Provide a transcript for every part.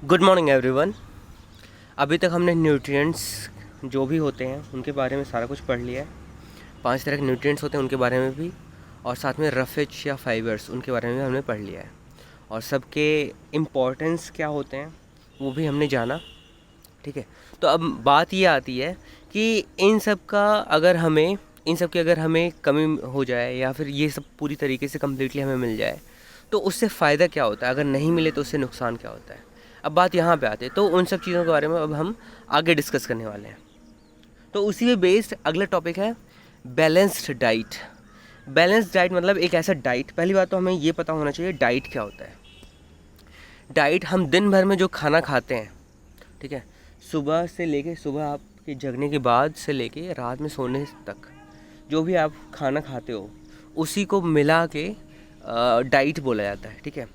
Good morning everyone. अभी तक हमने न्यूट्रिएंट्स जो भी होते हैं उनके बारे में सारा कुछ पढ़ लिया है। 5 तरह के न्यूट्रिएंट्स होते हैं उनके बारे में भी, और साथ में रफेज या फाइबर्स उनके बारे में भी हमने पढ़ लिया है, और सबके इम्पोर्टेंस क्या होते हैं वो भी हमने जाना। ठीक है, तो अब बात ये आती है कि इन सब की अगर हमें कमी हो जाए या फिर ये सब पूरी तरीके से कम्प्लीटली हमें मिल जाए तो उससे फ़ायदा क्या होता है, अगर नहीं मिले तो उससे नुकसान क्या होता है। अब बात यहाँ पे आती है, तो उन सब चीज़ों के बारे में अब हम आगे डिस्कस करने वाले हैं। तो उसी पे बेस्ड अगला टॉपिक है बैलेंस्ड डाइट। बैलेंस्ड डाइट मतलब एक ऐसा डाइट, पहली बात तो हमें ये पता होना चाहिए डाइट क्या होता है। डाइट हम दिन भर में जो खाना खाते हैं, ठीक है, सुबह आपके जगने के बाद से लेके रात में सोने तक जो भी आप खाना खाते हो उसी को मिला के डाइट बोला जाता है। ठीक है,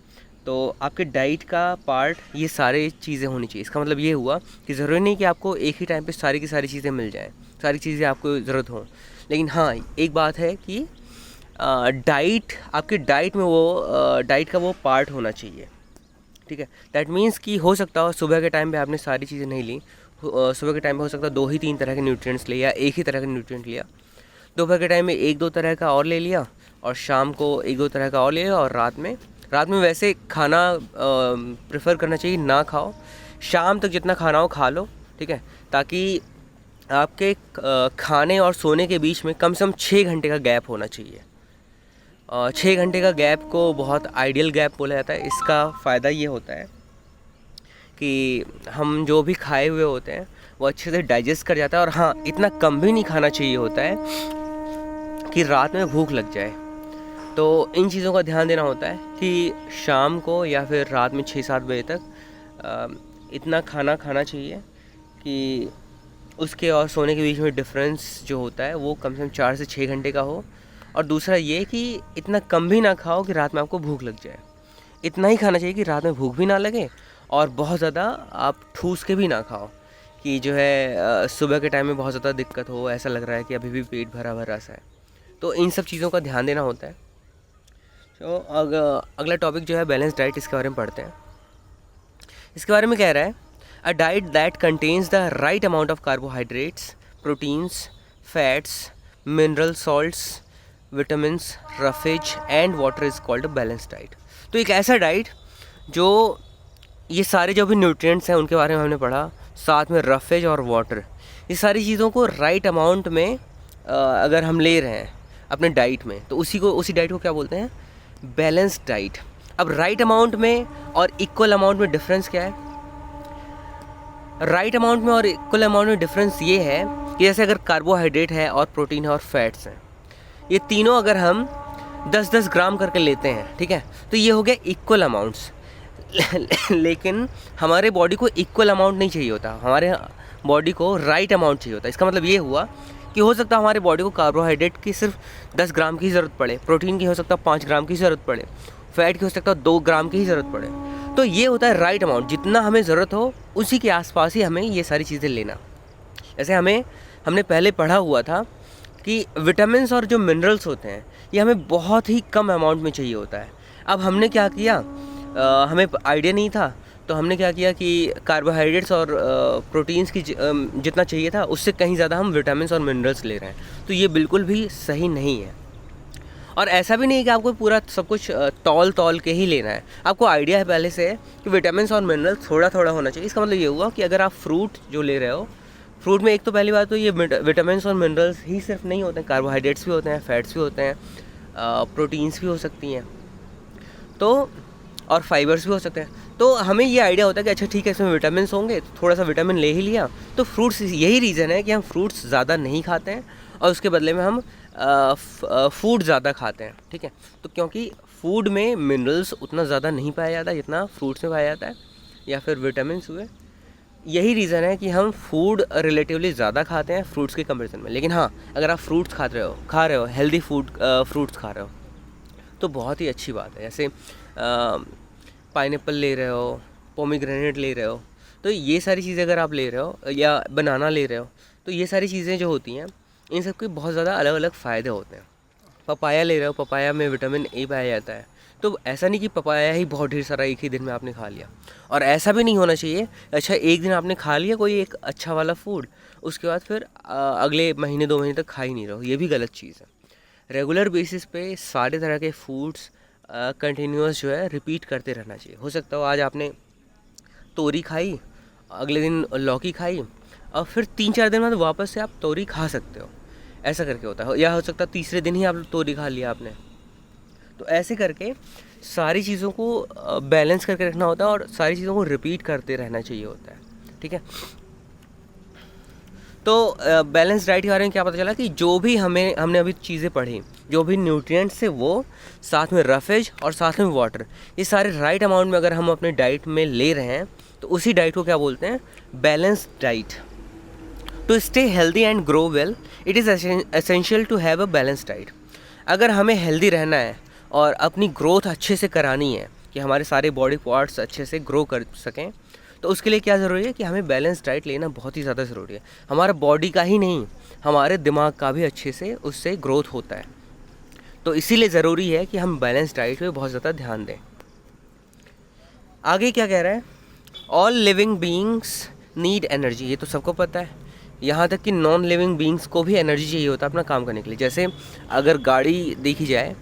तो आपके डाइट का पार्ट ये सारे चीज़ें होनी चाहिए। इसका मतलब ये हुआ कि ज़रूरी नहीं कि आपको एक ही टाइम पे सारी की सारी चीज़ें मिल जाएं, सारी चीज़ें आपको ज़रूरत हो, लेकिन हाँ एक बात है कि आपके डाइट में वो डाइट का वो पार्ट होना चाहिए। ठीक है, डैट मीन्स कि हो सकता हो सुबह के टाइम पे आपने सारी चीज़ें नहीं ली, सुबह के टाइम पे हो सकता है 2 ही 3 तरह के न्यूट्रिएंट्स लिया, एक ही तरह का न्यूट्रिएंट लिया, दोपहर के टाइम में 1-2 तरह का और ले लिया, और शाम को 1-2 तरह का और ले लिया, और रात में वैसे खाना प्रेफर करना चाहिए ना खाओ, शाम तक जितना खाना हो खा लो। ठीक है, ताकि आपके खाने और सोने के बीच में कम से कम 6 घंटे का गैप होना चाहिए। 6 घंटे का गैप को बहुत आइडियल गैप बोला जाता है। इसका फ़ायदा ये होता है कि हम जो भी खाए हुए होते हैं वो अच्छे से डाइजेस्ट कर जाता है, और हाँ इतना कम भी नहीं खाना चाहिए होता है कि रात में भूख लग जाए। तो इन चीज़ों का ध्यान देना होता है कि शाम को या फिर रात में 6-7 बजे तक इतना खाना खाना चाहिए कि उसके और सोने के बीच में डिफरेंस जो होता है वो कम से कम 4 से 6 घंटे का हो। और दूसरा ये कि इतना कम भी ना खाओ कि रात में आपको भूख लग जाए, इतना ही खाना चाहिए कि रात में भूख भी ना लगे, और बहुत ज़्यादा आप ठूस के भी ना खाओ कि जो है सुबह के टाइम में बहुत ज़्यादा दिक्कत हो, ऐसा लग रहा है कि अभी भी पेट भरा भरा सा है। तो इन सब चीज़ों का ध्यान देना होता है। तो अगला टॉपिक जो है बैलेंस डाइट, इसके बारे में पढ़ते हैं। इसके बारे में कह रहा है a diet that contains the right amount of carbohydrates, proteins, fats, mineral salts, vitamins, roughage and water is called a balance diet. तो एक ऐसा डाइट जो ये सारे जो भी न्यूट्रिएंट्स हैं उनके बारे में हमने पढ़ा, साथ में रफेज और वाटर, ये सारी चीज़ों को राइट अमाउंट में अगर हम ले रहे हैं अपने डाइट में तो उसी डाइट को क्या बोलते हैं, बैलेंस डाइट। अब राइट अमाउंट में और इक्वल अमाउंट में डिफरेंस क्या है? राइट अमाउंट में और इक्वल अमाउंट में डिफरेंस ये है कि जैसे अगर कार्बोहाइड्रेट है और प्रोटीन है और फैट्स हैं, ये तीनों अगर हम 10-10 ग्राम करके लेते हैं, ठीक है, तो ये हो गया इक्वल अमाउंट्स। लेकिन हमारे बॉडी को इक्वल अमाउंट नहीं चाहिए होता, हमारे बॉडी को राइट अमाउंट चाहिए होता है। इसका मतलब ये हुआ कि हो सकता है हमारे बॉडी को कार्बोहाइड्रेट की सिर्फ 10 ग्राम की ज़रूरत पड़े, प्रोटीन की हो सकता है 5 ग्राम की ज़रूरत पड़े, फैट की हो सकता है 2 ग्राम की ही ज़रूरत पड़े। तो ये होता है राइट अमाउंट, जितना हमें ज़रूरत हो उसी के आसपास ही हमें ये सारी चीज़ें लेना। जैसे हमने पहले पढ़ा हुआ था कि विटामिन्स और जो मिनरल्स होते हैं ये हमें बहुत ही कम अमाउंट में चाहिए होता है। अब हमने क्या किया, हमें आइडिया नहीं था, तो हमने क्या किया कि कार्बोहाइड्रेट्स और प्रोटीन्स की जितना चाहिए था उससे कहीं ज़्यादा हम विटामिन्स और मिनरल्स ले रहे हैं। तो ये बिल्कुल भी सही नहीं है। और ऐसा भी नहीं कि आपको पूरा सब कुछ तौल के ही लेना है। आपको आइडिया है पहले से कि विटामिन्स और मिनरल्स थोड़ा थोड़ा होना चाहिए। इसका मतलब ये हुआ कि अगर आप फ्रूट जो ले रहे हो, फ्रूट में एक तो पहली बात तो ये विटामिन्स और मिनरल्स ही सिर्फ नहीं होते हैं, कार्बोहाइड्रेट्स भी होते हैं, फैट्स भी होते हैं, प्रोटीन्स भी हो सकती हैं, तो और फाइबर्स भी हो सकते हैं। तो हमें ये आइडिया होता है कि अच्छा ठीक है इसमें विटामिन्स होंगे तो थोड़ा सा विटामिन ले ही लिया। तो फ्रूट्स, यही रीज़न है कि हम फ्रूट्स ज़्यादा नहीं खाते हैं और उसके बदले में हम फूड ज़्यादा खाते हैं। ठीक है, तो क्योंकि फूड में मिनरल्स उतना ज़्यादा नहीं पाया जाता जितना फ्रूट्स में पाया जाता है, या फिर विटामिन्स हुए। यही रीज़न है कि हम फूड रिलेटिवली ज़्यादा खाते हैं फ्रूट्स के कंपैरिजन में। लेकिन हाँ, अगर आप फ्रूट्स खा रहे हो हेल्दी फूड, फ्रूट्स खा रहे हो तो बहुत ही अच्छी बात है। जैसे पाइनएप्पल ले रहे हो, पोमीग्रेनेट ले रहे हो, तो ये सारी चीज़ें अगर आप ले रहे हो, या बनाना ले रहे हो, तो ये सारी चीज़ें जो होती हैं इन सब के बहुत ज़्यादा अलग अलग फ़ायदे होते हैं। पपाया ले रहे हो, पपाया में विटामिन ए पाया जाता है, तो ऐसा नहीं कि पपाया ही बहुत ढेर सारा एक ही दिन में आपने खा लिया, और ऐसा भी नहीं होना चाहिए अच्छा एक दिन आपने खा लिया कोई एक अच्छा वाला फूड, उसके बाद फिर अगले महीने 2 महीने तक खा ही नहीं रहो, ये भी गलत चीज़ है। रेगुलर बेसिस पे सारे तरह के फूड्स कंटिन्यूस जो है रिपीट करते रहना चाहिए। हो सकता हो आज आपने तोरी खाई, अगले दिन लौकी खाई, और फिर 3-4 दिन बाद वापस से आप तोरी खा सकते हो, ऐसा करके होता है। या हो सकता है तीसरे दिन ही आप तोरी खा लिया आपने। तो ऐसे करके सारी चीज़ों को बैलेंस करके रखना होता है और सारी चीज़ों को रिपीट करते रहना चाहिए होता है, ठीक है। तो बैलेंस डाइट के बारे में क्या पता चला कि जो भी हमने अभी चीज़ें पढ़ी, जो भी न्यूट्रिएंट्स थे वो, साथ में रफेज और साथ में वाटर, ये सारे राइट अमाउंट में अगर हम अपने डाइट में ले रहे हैं तो उसी डाइट को क्या बोलते हैं, balance diet. To stay healthy and grow well it is essential to have a balance diet. अगर हमें हेल्दी रहना है और अपनी ग्रोथ अच्छे से करानी है कि हमारे सारे बॉडी पार्ट्स अच्छे से ग्रो कर सकें, तो उसके लिए क्या ज़रूरी है कि हमें बैलेंस डाइट लेना बहुत ही ज़्यादा ज़रूरी है। हमारा बॉडी का ही नहीं, हमारे दिमाग का भी अच्छे से उससे ग्रोथ होता है। तो इसीलिए ज़रूरी है कि हम बैलेंस डाइट पे बहुत ज़्यादा ध्यान दें। आगे क्या कह रहा है, all living beings need energy, ये तो सबको पता है। यहाँ तक कि नॉन लिविंग बीइंग्स को भी एनर्जी चाहिए होता है अपना काम करने के लिए। जैसे अगर गाड़ी देखी जाए,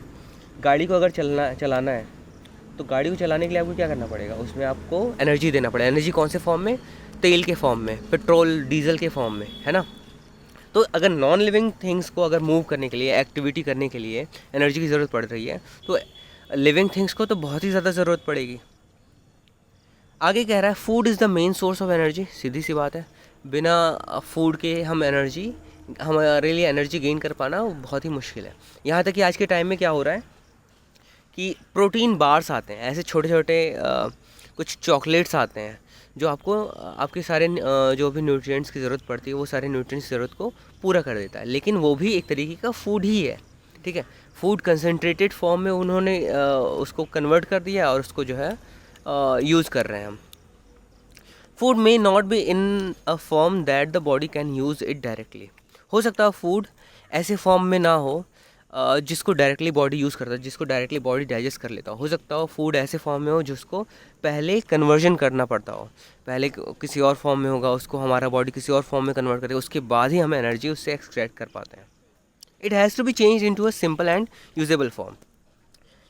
गाड़ी को अगर चलाना है तो गाड़ी को चलाने के लिए आपको क्या करना पड़ेगा, उसमें आपको एनर्जी देना पड़ेगा। एनर्जी कौन से फॉर्म में, तेल के फॉर्म में, पेट्रोल डीजल के फॉर्म में, है ना। तो अगर नॉन लिविंग थिंग्स को अगर मूव करने के लिए, एक्टिविटी करने के लिए एनर्जी की ज़रूरत पड़ रही है, तो लिविंग थिंग्स को तो बहुत ही ज़्यादा ज़रूरत पड़ेगी। आगे कह रहा है food is the main source of energy. सीधी सी बात है, बिना फूड के हमारे लिए एनर्जी गेन कर पाना बहुत ही मुश्किल है। यहाँ तक कि आज के टाइम में क्या हो रहा है कि प्रोटीन बार्स आते हैं, ऐसे छोटे छोटे कुछ चॉकलेट्स आते हैं जो आपको आपके सारे जो भी न्यूट्रिएंट्स की ज़रूरत पड़ती है वो सारे न्यूट्रिएंट्स की ज़रूरत को पूरा कर देता है। लेकिन वो भी एक तरीके का फूड ही है, ठीक है। फूड कंसनट्रेटेड फॉर्म में उन्होंने उसको कन्वर्ट कर दिया और उसको जो है यूज़ कर रहे हैं हम। Food may not be in a form that the body can use it directly. हो सकता है फूड ऐसे फॉर्म में ना हो जिसको डायरेक्टली बॉडी यूज़ करता है, जिसको डायरेक्टली बॉडी डाइजेस्ट कर लेता हो सकता हो फूड ऐसे फॉर्म में हो जिसको पहले कन्वर्जन करना पड़ता हो, पहले किसी और फॉर्म में होगा, उसको हमारा बॉडी किसी और फॉर्म में कन्वर्ट करेगा, उसके बाद ही हम एनर्जी उससे एक्सट्रैक्ट कर पाते हैं। It has to be change into a simple and usable form.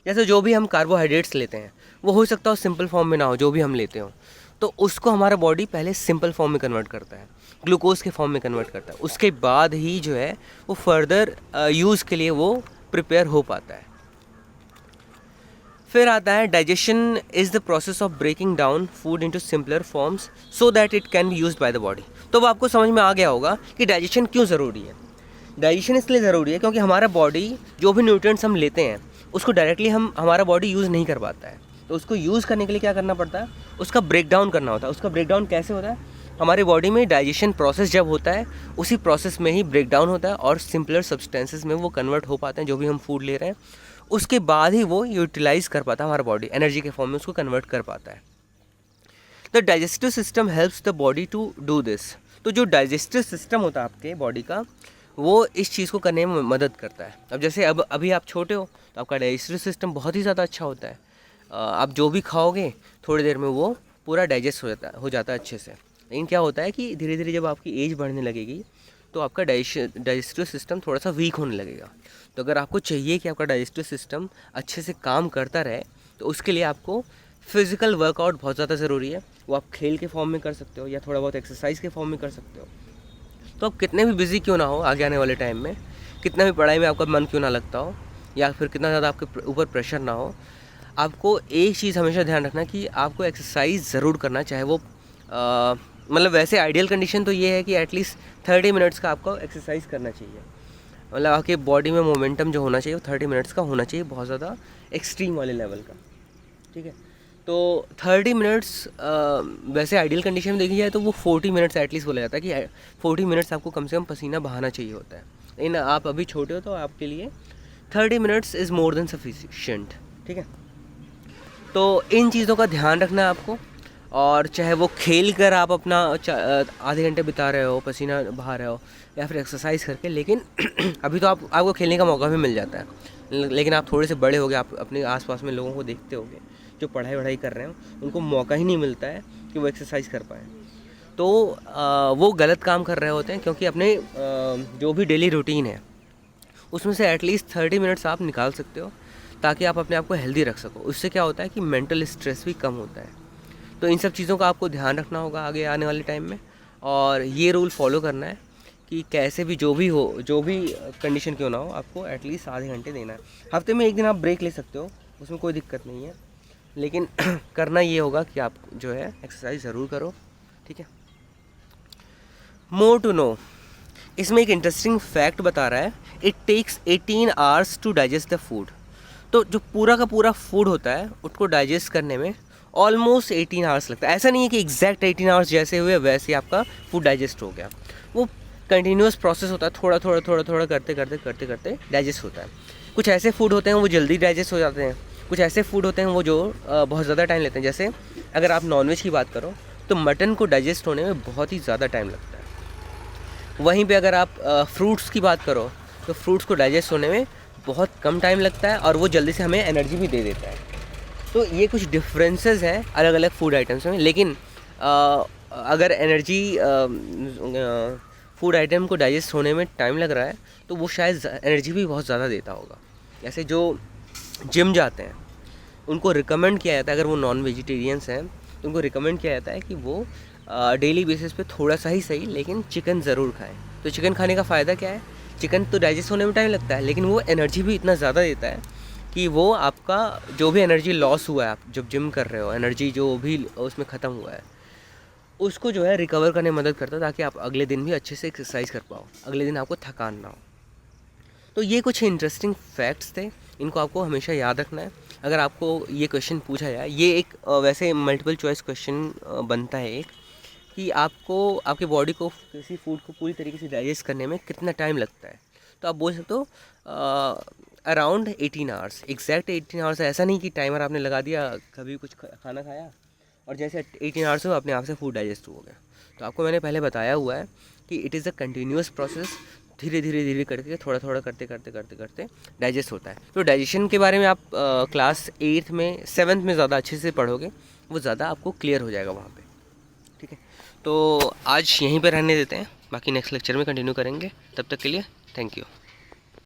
जैसे जो भी हम कार्बोहाइड्रेट्स लेते हैं वो हो सकता हो सिंपल फॉर्म में ना हो, जो भी हम लेते हो, तो उसको हमारा बॉडी पहले सिंपल फॉर्म में कन्वर्ट करता है, ग्लूकोज के फॉर्म में कन्वर्ट करता है, उसके बाद ही जो है वो फर्दर यूज़ के लिए वो प्रिपेयर हो पाता है। फिर आता है digestion is the process of breaking down food into simpler forms so that it can be used by the body. तो वो आपको समझ में आ गया होगा कि डाइजेशन क्यों ज़रूरी है। डाइजेशन इसलिए ज़रूरी है क्योंकि हमारा बॉडी जो भी न्यूट्रिएंट्स हम लेते हैं उसको डायरेक्टली हमारा बॉडी यूज़ नहीं कर पाता है, तो उसको यूज़ करने के लिए क्या करना पड़ता है, उसका ब्रेक डाउन करना होता है। उसका ब्रेक डाउन कैसे होता है, हमारे बॉडी में डाइजेशन प्रोसेस जब होता है उसी प्रोसेस में ही ब्रेक डाउन होता है और सिंपलर सब्सटेंसेस में वो कन्वर्ट हो पाते हैं, जो भी हम फूड ले रहे हैं उसके बाद ही वो यूटिलाइज़ कर पाता है, हमारा बॉडी एनर्जी के फॉर्म में उसको कन्वर्ट कर पाता है। The digestive system helps the body to do this. तो जो डाइजेस्टिव सिस्टम होता है आपके बॉडी का वो इस चीज़ को करने में मदद करता है। अब जैसे अभी आप छोटे हो तो आपका डाइजेस्टिव सिस्टम बहुत ही ज़्यादा अच्छा होता है, आप जो भी खाओगे थोड़ी देर में वो पूरा डाइजेस्ट हो जाता है अच्छे से। लेकिन क्या होता है कि धीरे धीरे जब आपकी एज बढ़ने लगेगी तो आपका डाइजेस्टिव सिस्टम थोड़ा सा वीक होने लगेगा। तो अगर आपको चाहिए कि आपका डाइजेस्टिव सिस्टम अच्छे से काम करता रहे तो उसके लिए आपको फिज़िकल वर्कआउट बहुत ज़्यादा ज़रूरी है। वो आप खेल के फॉर्म में कर सकते हो या थोड़ा बहुत एक्सरसाइज के फॉर्म में कर सकते हो। तो आप कितने भी बिज़ी क्यों ना हो आगे आने वाले टाइम में, कितना भी पढ़ाई में आपका मन क्यों ना लगता हो या फिर कितना ज़्यादा आपके ऊपर प्रेशर ना हो, आपको एक चीज़ हमेशा ध्यान रखना कि आपको एक्सरसाइज ज़रूर करना। चाहे वो मतलब वैसे आइडियल कंडीशन तो ये है कि एटलीस्ट 30 मिनट्स का आपको एक्सरसाइज करना चाहिए। मतलब आपके बॉडी में मोमेंटम जो होना चाहिए वो 30 मिनट्स का होना चाहिए, बहुत ज़्यादा एक्सट्रीम वाले लेवल का, ठीक है। तो 30 मिनट्स वैसे आइडियल कंडीशन में देखी जाए तो वो 40 मिनट्स एटलीस्ट बोला जाता है कि 40 मिनट्स आपको कम से कम पसीना बहाना चाहिए होता है। लेकिन आप अभी छोटे हो तो आपके लिए 30 minutes is more than sufficient, ठीक है। तो इन चीज़ों का ध्यान रखना है आपको। और चाहे वो खेल कर आप अपना आधे घंटे बिता रहे हो, पसीना बहा रहे हो, या फिर एक्सरसाइज करके, लेकिन अभी तो आपको खेलने का मौका भी मिल जाता है, लेकिन आप थोड़े से बड़े हो गए, आप अपने आसपास में लोगों को देखते होगे जो पढ़ाई कर रहे हो, उनको मौका ही नहीं मिलता है कि वो एक्सरसाइज कर पाएँ। तो वो गलत काम कर रहे होते हैं, क्योंकि अपने जो भी डेली रूटीन है उसमें से एटलीस्ट 30 मिनट्स आप निकाल सकते हो, ताकि आप अपने आप को हेल्दी रख सको। उससे क्या होता है कि मेंटल स्ट्रेस भी कम होता है। तो इन सब चीज़ों का आपको ध्यान रखना होगा आगे आने वाले टाइम में, और ये रूल फॉलो करना है कि कैसे भी जो भी कंडीशन क्यों ना हो, आपको एटलीस्ट आधे घंटे देना है। हफ्ते में एक दिन आप ब्रेक ले सकते हो, उसमें कोई दिक्कत नहीं है, लेकिन करना ये होगा कि आप जो है एक्सरसाइज ज़रूर करो, ठीक है। मोर टू नो, इसमें एक इंटरेस्टिंग फैक्ट बता रहा है, it takes 18 hours to digest the food. तो जो पूरा का पूरा फूड होता है उसको डाइजेस्ट करने में ऑलमोस्ट 18 आवर्स लगता है। ऐसा नहीं है कि एग्जैक्ट 18 आवर्स जैसे हुए वैसे ही आपका फूड डाइजेस्ट हो गया, वो कंटिन्यूस प्रोसेस होता है, थोड़ा थोड़ा करते डाइजेस्ट होता है। कुछ ऐसे फूड होते हैं वो जल्दी डाइजेस्ट हो जाते हैं, कुछ ऐसे फूड होते हैं वो जो बहुत ज़्यादा टाइम लेते हैं। जैसे अगर आप नॉनवेज की बात करो तो मटन को डाइजेस्ट होने में बहुत ही ज़्यादा टाइम लगता है। वहीं पे अगर आप फ्रूट्स की बात करो तो फ्रूट्स को डाइजेस्ट होने में बहुत कम टाइम लगता है, और वो जल्दी से हमें एनर्जी भी दे देता है। तो ये कुछ डिफरेंसेस हैं अलग अलग फूड आइटम्स में, लेकिन अगर फूड आइटम को डाइजेस्ट होने में टाइम लग रहा है तो वो शायद एनर्जी भी बहुत ज़्यादा देता होगा। जैसे जो जिम जाते हैं उनको रिकमेंड किया जाता है, अगर वो नॉन वेजिटेरियंस हैं तो उनको रिकमेंड किया जाता है कि वो डेली बेसिस पे थोड़ा सा ही सही लेकिन चिकन ज़रूर खाएं। तो चिकन खाने का फ़ायदा क्या है? चिकन तो डाइजेस्ट होने में टाइम लगता है, लेकिन वो एनर्जी भी इतना ज़्यादा देता है कि वो आपका जो भी एनर्जी लॉस हुआ है, आप जब जिम कर रहे हो, एनर्जी जो भी उसमें ख़त्म हुआ है उसको जो है रिकवर करने में मदद करता है, ताकि आप अगले दिन भी अच्छे से एक्सरसाइज कर पाओ, अगले दिन आपको थकान ना हो। तो ये कुछ इंटरेस्टिंग फैक्ट्स थे, इनको आपको हमेशा याद रखना है। अगर आपको ये क्वेश्चन पूछा जाए, ये एक वैसे मल्टीपल चॉइस क्वेश्चन बनता है एक, कि आपको आपके बॉडी को किसी फूड को पूरी तरीके से डाइजेस्ट करने में कितना टाइम लगता है, तो आप बोल सकते हो अराउंड 18 आवर्स, एग्जैक्ट 18 आवर्स। ऐसा नहीं कि टाइमर आपने लगा दिया, कभी कुछ खाना खाया और जैसे 18 आवर्स हो अपने आप से फूड डाइजेस्ट हो गया। तो आपको मैंने पहले बताया हुआ है कि it is a continuous process, धीरे धीरे करके थोड़ा करते डाइजेस्ट होता है। तो डाइजेशन के बारे में आप क्लास 8th में 7th में ज़्यादा अच्छे से पढ़ोगे, वो ज़्यादा आपको क्लियर हो जाएगा वहाँ पे, ठीक है। तो आज यहीं पर रहने देते हैं, बाकी नेक्स्ट लेक्चर में कंटिन्यू करेंगे। तब तक के लिए थैंक यू।